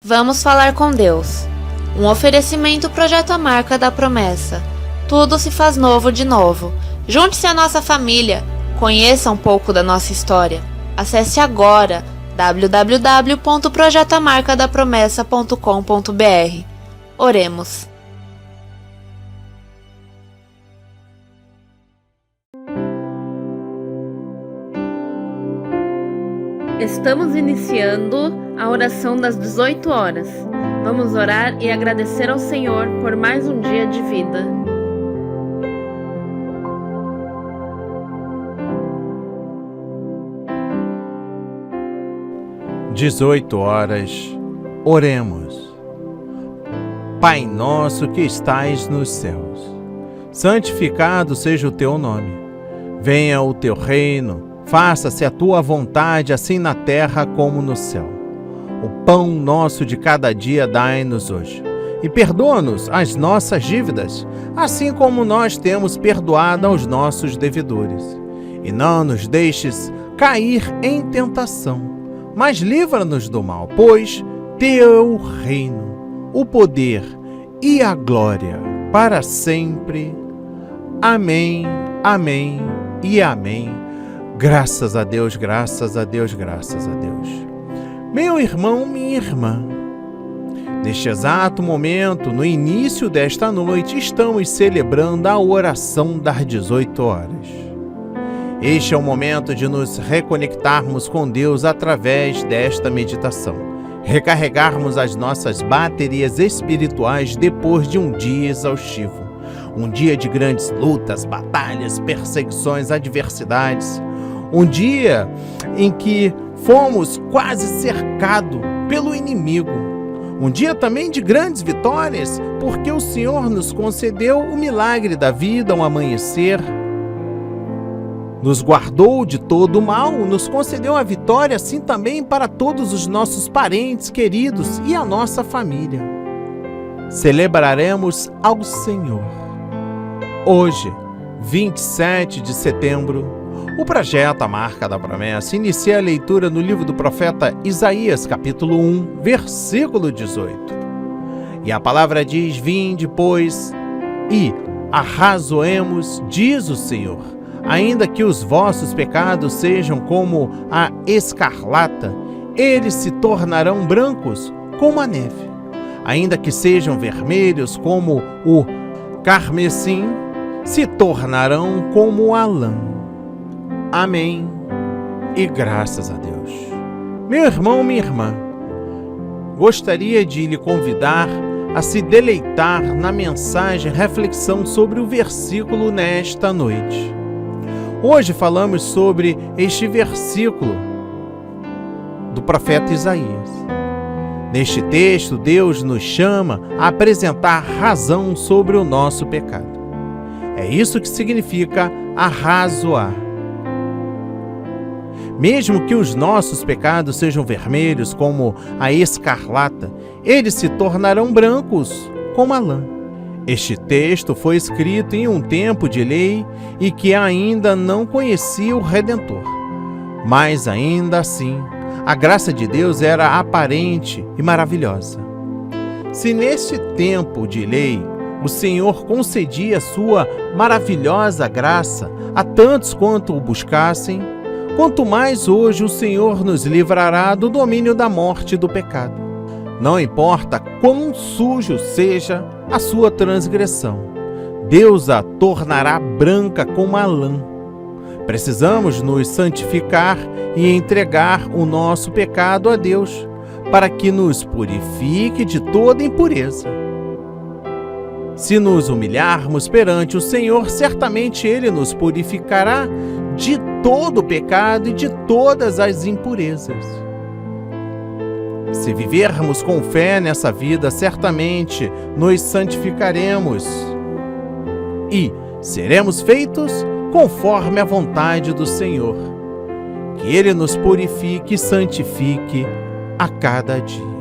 Vamos falar com Deus. Um oferecimento Projeto A Marca da Promessa. Tudo se faz novo de novo. Junte-se à nossa família. Conheça um pouco da nossa história. Acesse agora www.projetoamarcadapromessa.com.br. Oremos. Estamos iniciando a oração das 18 horas. Vamos orar e agradecer ao Senhor por mais um dia de vida. (18h). Oremos. Pai nosso que estais nos céus, santificado seja o teu nome. Venha o teu reino, faça-se a tua vontade, assim na terra como no céu. O pão nosso de cada dia dai-nos hoje. E perdoa-nos as nossas dívidas, assim como nós temos perdoado aos nossos devedores. E não nos deixes cair em tentação, mas livra-nos do mal, pois teu reino, o poder e a glória para sempre. Amém, amém e amém. Graças a Deus, graças a Deus, graças a Deus. Meu irmão, minha irmã, neste exato momento, no início desta noite, estamos celebrando a oração das 18 horas. Este é o momento de nos reconectarmos com Deus através desta meditação, recarregarmos as nossas baterias espirituais depois de um dia exaustivo, um dia de grandes lutas, batalhas, perseguições, adversidades, um dia em que fomos quase cercados pelo inimigo, um dia também de grandes vitórias, porque o Senhor nos concedeu o milagre da vida, um amanhecer, nos guardou de todo o mal, nos concedeu a vitória, assim também para todos os nossos parentes queridos e a nossa família. Celebraremos ao Senhor. Hoje, 27 de setembro, o Projeto A Marca da Promessa inicia a leitura no livro do profeta Isaías, capítulo 1, versículo 18. E a palavra diz: Vinde, pois, e arrazoemos, diz o Senhor. Ainda que os vossos pecados sejam como a escarlata, eles se tornarão brancos como a neve. Ainda que sejam vermelhos como o carmesim, se tornarão como a lã. Amém e graças a Deus. Meu irmão, minha irmã, gostaria de lhe convidar a se deleitar na mensagem reflexão sobre o versículo nesta noite. Hoje falamos sobre este versículo do profeta Isaías. Neste texto, Deus nos chama a apresentar razão sobre o nosso pecado. É isso que significa arrazoar. Mesmo que os nossos pecados sejam vermelhos como a escarlata, eles se tornarão brancos como a lã. Este texto foi escrito em um tempo de lei e que ainda não conhecia o Redentor. Mas ainda assim, a graça de Deus era aparente e maravilhosa. Se neste tempo de lei o Senhor concedia sua maravilhosa graça a tantos quanto o buscassem, quanto mais hoje o Senhor nos livrará do domínio da morte e do pecado. Não importa quão sujo seja a sua transgressão, Deus a tornará branca como a lã. Precisamos nos santificar e entregar o nosso pecado a Deus, para que nos purifique de toda impureza. Se nos humilharmos perante o Senhor, certamente Ele nos purificará de todo o pecado e de todas as impurezas. Se vivermos com fé nessa vida, certamente nos santificaremos e seremos feitos conforme a vontade do Senhor. Que Ele nos purifique e santifique a cada dia.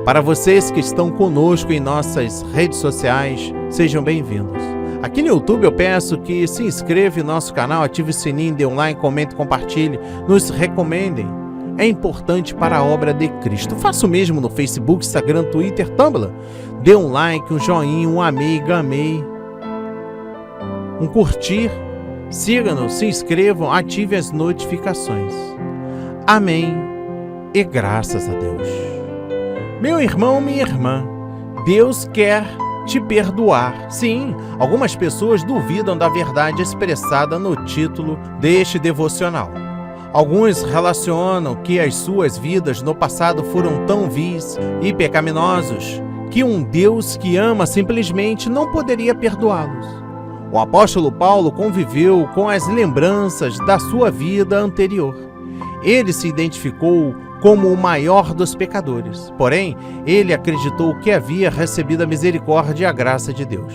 Para vocês que estão conosco em nossas redes sociais, sejam bem-vindos. Aqui no YouTube eu peço que se inscreva em nosso canal, ative o sininho, dê um like, comente, compartilhe, nos recomendem. é importante para a obra de Cristo. Faça o mesmo no Facebook, Instagram, Twitter, Tumblr. Dê um like, um joinha, um amei, gamei, um curtir. Siga-nos, se inscrevam, ative as notificações. Amém e graças a Deus. Meu irmão, minha irmã, Deus quer te perdoar. Sim, algumas pessoas duvidam da verdade expressada no título deste devocional. Alguns relacionam que as suas vidas no passado foram tão vis e pecaminosos que um Deus que ama simplesmente não poderia perdoá-los. O apóstolo Paulo conviveu com as lembranças da sua vida anterior. Ele se identificou como o maior dos pecadores. Porém, ele acreditou que havia recebido a misericórdia e a graça de Deus.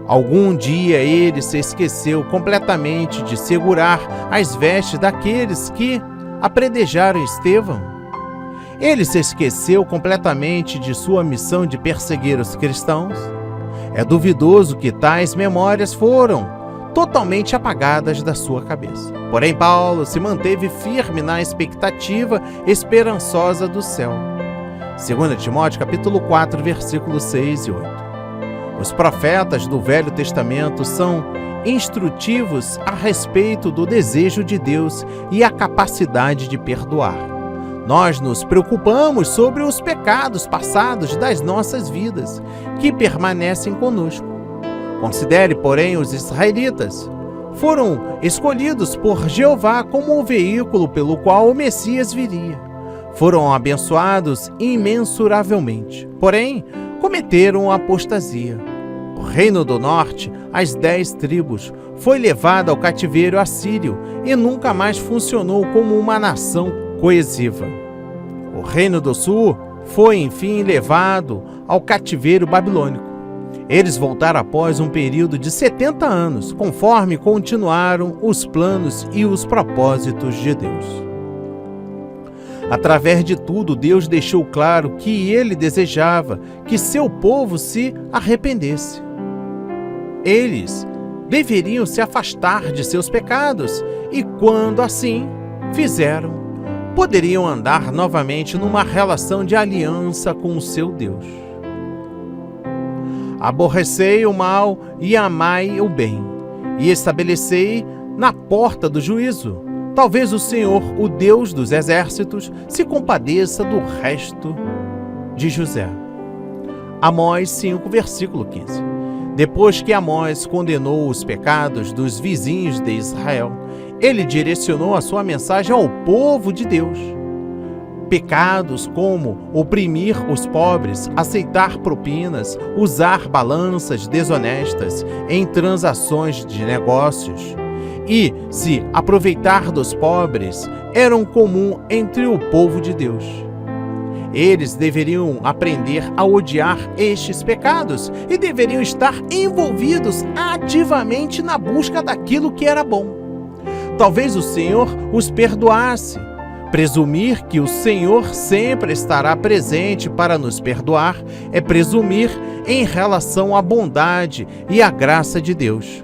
Algum dia ele se esqueceu completamente de segurar as vestes daqueles que apredejaram Estevão. Ele se esqueceu completamente de sua missão de perseguir os cristãos. É duvidoso que tais memórias foram totalmente apagadas da sua cabeça. Porém, Paulo se manteve firme na expectativa esperançosa do céu. 2 Timóteo capítulo 4, versículos 6 e 8. Os profetas do Velho Testamento são instrutivos a respeito do desejo de Deus e a capacidade de perdoar. Nós nos preocupamos sobre os pecados passados das nossas vidas, que permanecem conosco. Considere, porém, os israelitas. Foram escolhidos por Jeová como o veículo pelo qual o Messias viria. Foram abençoados imensuravelmente. Porém, cometeram apostasia. O reino do norte, as 10 tribos, foi levado ao cativeiro assírio e nunca mais funcionou como uma nação coesiva. O reino do sul foi, enfim, levado ao cativeiro babilônico. Eles voltaram após um período de 70 anos, conforme continuaram os planos e os propósitos de Deus. Através de tudo, Deus deixou claro que Ele desejava que seu povo se arrependesse. Eles deveriam se afastar de seus pecados e, quando assim fizeram, poderiam andar novamente numa relação de aliança com o seu Deus. Aborrecei o mal e amai o bem, e estabelecei na porta do juízo. Talvez o Senhor, o Deus dos exércitos, se compadeça do resto de José. Amós 5, versículo 15. Depois que Amós condenou os pecados dos vizinhos de Israel, ele direcionou a sua mensagem ao povo de Deus. Pecados como oprimir os pobres, aceitar propinas, usar balanças desonestas em transações de negócios e se aproveitar dos pobres eram comum entre o povo de Deus. Eles deveriam aprender a odiar estes pecados e deveriam estar envolvidos ativamente na busca daquilo que era bom. Talvez o Senhor os perdoasse. Presumir que o Senhor sempre estará presente para nos perdoar é presumir em relação à bondade e à graça de Deus.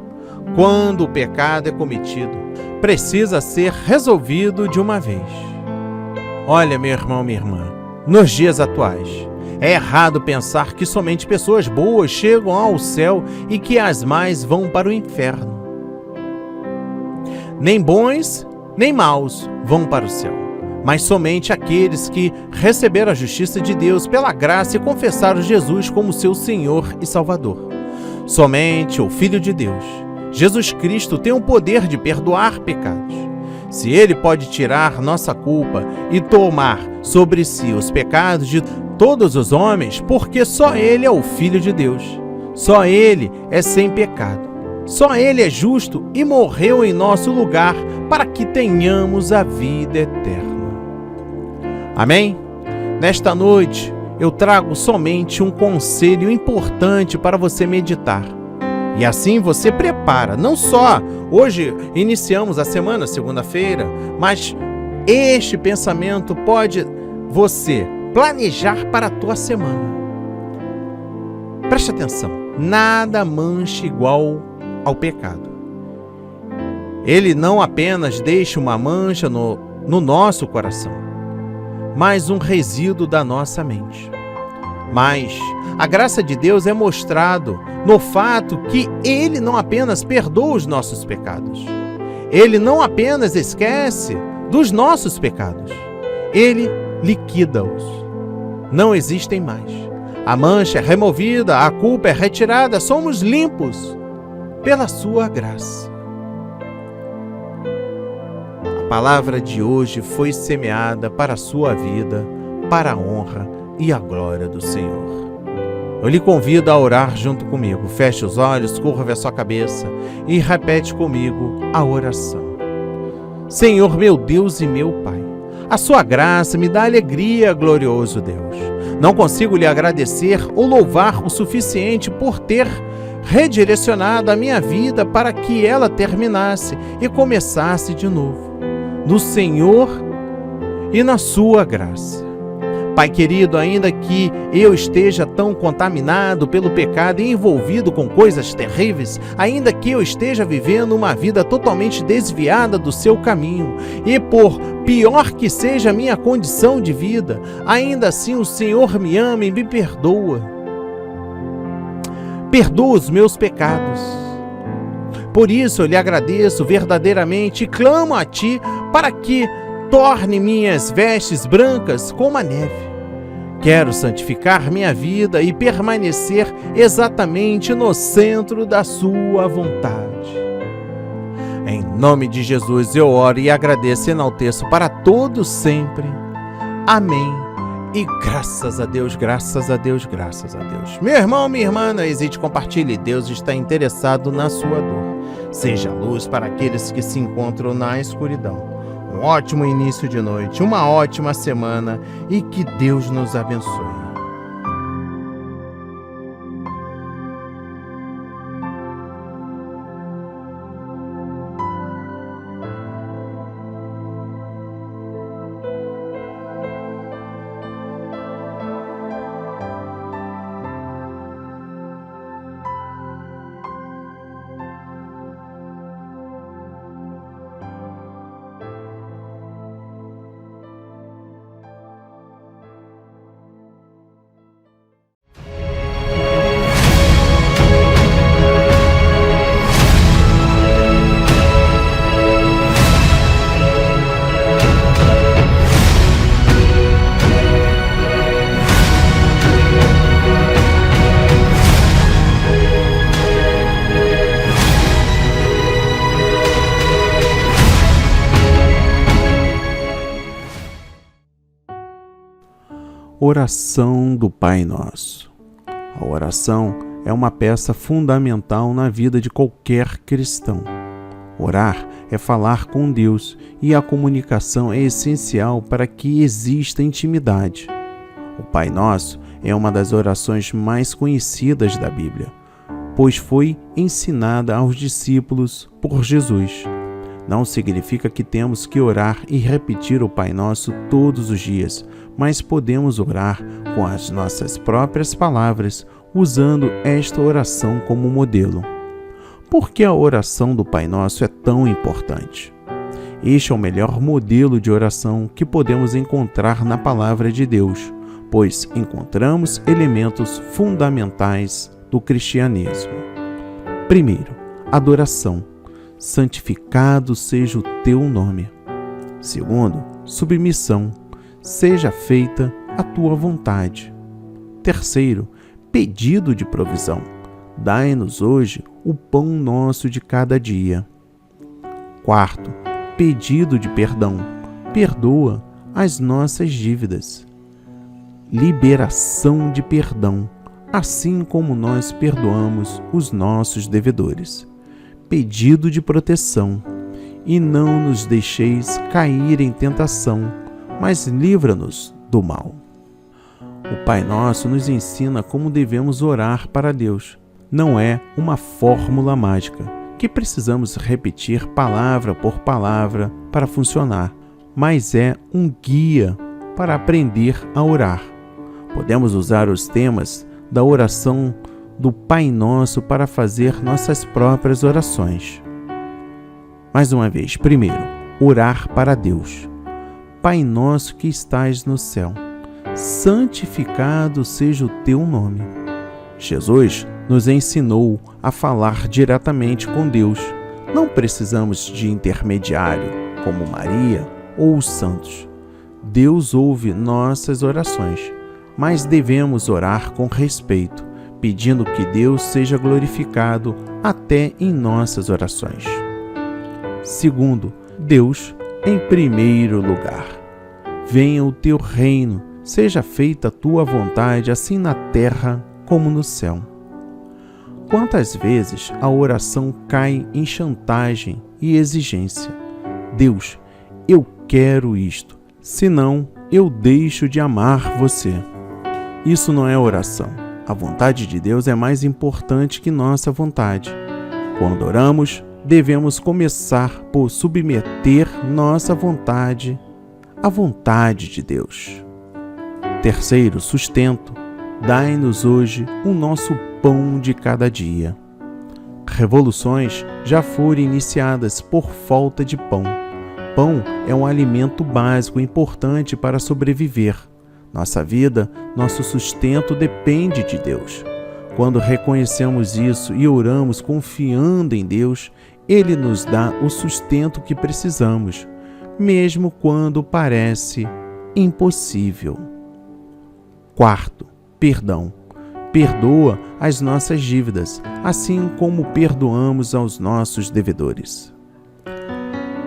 Quando o pecado é cometido, precisa ser resolvido de uma vez. Olha, meu irmão, minha irmã, nos dias atuais, é errado pensar que somente pessoas boas chegam ao céu e que as más vão para o inferno. Nem bons, nem maus vão para o céu, mas somente aqueles que receberam a justiça de Deus pela graça e confessaram Jesus como seu Senhor e Salvador. Somente o Filho de Deus, Jesus Cristo, tem o poder de perdoar pecados. Se Ele pode tirar nossa culpa e tomar sobre si os pecados de todos os homens, porque só Ele é o Filho de Deus. Só Ele é sem pecado. Só Ele é justo e morreu em nosso lugar para que tenhamos a vida eterna. Amém? Nesta noite, eu trago somente um conselho importante para você meditar. E assim você prepara, não só hoje iniciamos a semana, segunda-feira, mas este pensamento pode você planejar para a tua semana. Preste atenção, nada mancha igual ao pecado. Ele não apenas deixa uma mancha no nosso coração, mais um resíduo da nossa mente. Mas a graça de Deus é mostrado no fato que Ele não apenas perdoa os nossos pecados, Ele não apenas esquece dos nossos pecados, Ele liquida-os. Não existem mais. A mancha é removida, a culpa é retirada, somos limpos pela sua graça. A palavra de hoje foi semeada para a sua vida, para a honra e a glória do Senhor. Eu lhe convido a orar junto comigo. Feche os olhos, curva a sua cabeça e repete comigo a oração. Senhor, meu Deus e meu Pai, a sua graça me dá alegria, glorioso Deus. Não consigo lhe agradecer ou louvar o suficiente por ter redirecionado a minha vida para que ela terminasse e começasse de novo, no Senhor e na sua graça. Pai querido, ainda que eu esteja tão contaminado pelo pecado e envolvido com coisas terríveis, ainda que eu esteja vivendo uma vida totalmente desviada do seu caminho, e por pior que seja a minha condição de vida, ainda assim o Senhor me ama e me perdoa. Perdoa os meus pecados. Por isso eu lhe agradeço verdadeiramente e clamo a Ti para que torne minhas vestes brancas como a neve. Quero santificar minha vida e permanecer exatamente no centro da sua vontade. Em nome de Jesus eu oro e agradeço e enalteço para todos sempre. Amém. E graças a Deus, graças a Deus, graças a Deus. Meu irmão, minha irmã, não hesite, compartilhe. Deus está interessado na sua dor. Seja luz para aqueles que se encontram na escuridão. Um ótimo início de noite, uma ótima semana e que Deus nos abençoe. Oração do Pai Nosso. A oração é uma peça fundamental na vida de qualquer cristão. Orar é falar com Deus e a comunicação é essencial para que exista intimidade. O Pai Nosso é uma das orações mais conhecidas da Bíblia, pois foi ensinada aos discípulos por Jesus. Não significa que temos que orar e repetir o Pai Nosso todos os dias, mas podemos orar com as nossas próprias palavras, usando esta oração como modelo. Por que a oração do Pai Nosso é tão importante? Este é o melhor modelo de oração que podemos encontrar na Palavra de Deus, pois encontramos elementos fundamentais do cristianismo. Primeiro, adoração. Santificado seja o teu nome. Segundo, submissão. Seja feita a tua vontade. Terceiro, pedido de provisão. Dai-nos hoje o pão nosso de cada dia. Quarto, pedido de perdão. Perdoa as nossas dívidas. Liberação de perdão, assim como nós perdoamos os nossos devedores. Pedido de proteção. E não nos deixeis cair em tentação, mas livra-nos do mal. O Pai Nosso nos ensina como devemos orar para Deus. Não é uma fórmula mágica, que precisamos repetir palavra por palavra para funcionar, mas é um guia para aprender a orar. Podemos usar os temas da oração do Pai Nosso para fazer nossas próprias orações. Mais uma vez, primeiro, orar para Deus. Pai nosso que estais no céu, santificado seja o teu nome. Jesus nos ensinou a falar diretamente com Deus. Não precisamos de intermediário, como Maria ou os santos. Deus ouve nossas orações, mas devemos orar com respeito, pedindo que Deus seja glorificado até em nossas orações. Segundo, Deus em primeiro lugar. Venha o teu reino, seja feita a tua vontade, assim na terra como no céu. Quantas vezes a oração cai em chantagem e exigência? Deus, eu quero isto, senão eu deixo de amar você. Isso não é oração. A vontade de Deus é mais importante que nossa vontade. Quando oramos, devemos começar por submeter nossa vontade à vontade de Deus. Terceiro, sustento. Dai-nos hoje o nosso pão de cada dia. Revoluções já foram iniciadas por falta de pão. Pão é um alimento básico importante para sobreviver. Nossa vida, nosso sustento depende de Deus. Quando reconhecemos isso e oramos confiando em Deus, Ele nos dá o sustento que precisamos, mesmo quando parece impossível. Quarto, perdão. Perdoa as nossas dívidas, assim como perdoamos aos nossos devedores.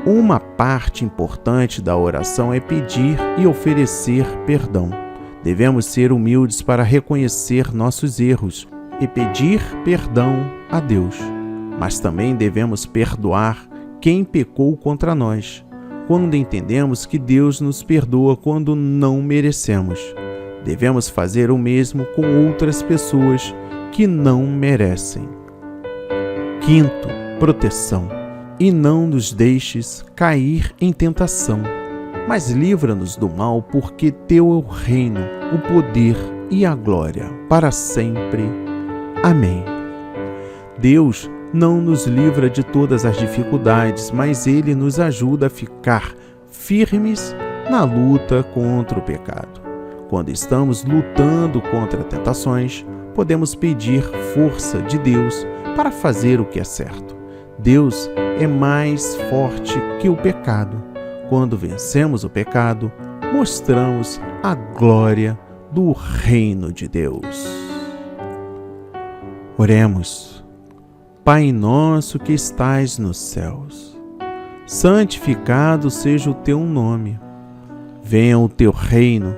Uma parte importante da oração é pedir e oferecer perdão. Devemos ser humildes para reconhecer nossos erros e pedir perdão a Deus. Mas também devemos perdoar quem pecou contra nós, quando entendemos que Deus nos perdoa quando não merecemos. Devemos fazer o mesmo com outras pessoas que não merecem. Quinto, proteção. E não nos deixes cair em tentação, mas livra-nos do mal, porque teu é o reino, o poder e a glória, para sempre. Amém. Deus não nos livra de todas as dificuldades, mas Ele nos ajuda a ficar firmes na luta contra o pecado. Quando estamos lutando contra tentações, podemos pedir força de Deus para fazer o que é certo. Deus é mais forte que o pecado. Quando vencemos o pecado, mostramos a glória do reino de Deus. Oremos. Pai nosso que estais nos céus, santificado seja o teu nome. Venha o teu reino,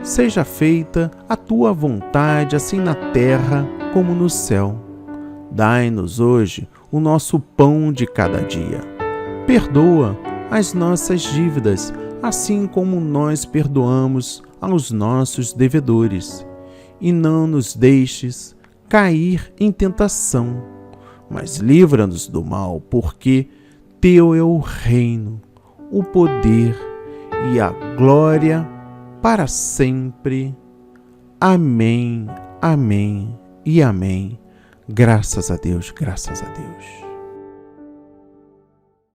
seja feita a tua vontade, assim na terra como no céu. Dai-nos hoje o nosso pão de cada dia. Perdoa as nossas dívidas, assim como nós perdoamos aos nossos devedores. E não nos deixes cair em tentação, mas livra-nos do mal, porque teu é o reino, o poder e a glória para sempre. Amém, amém e amém. Graças a Deus, graças a Deus.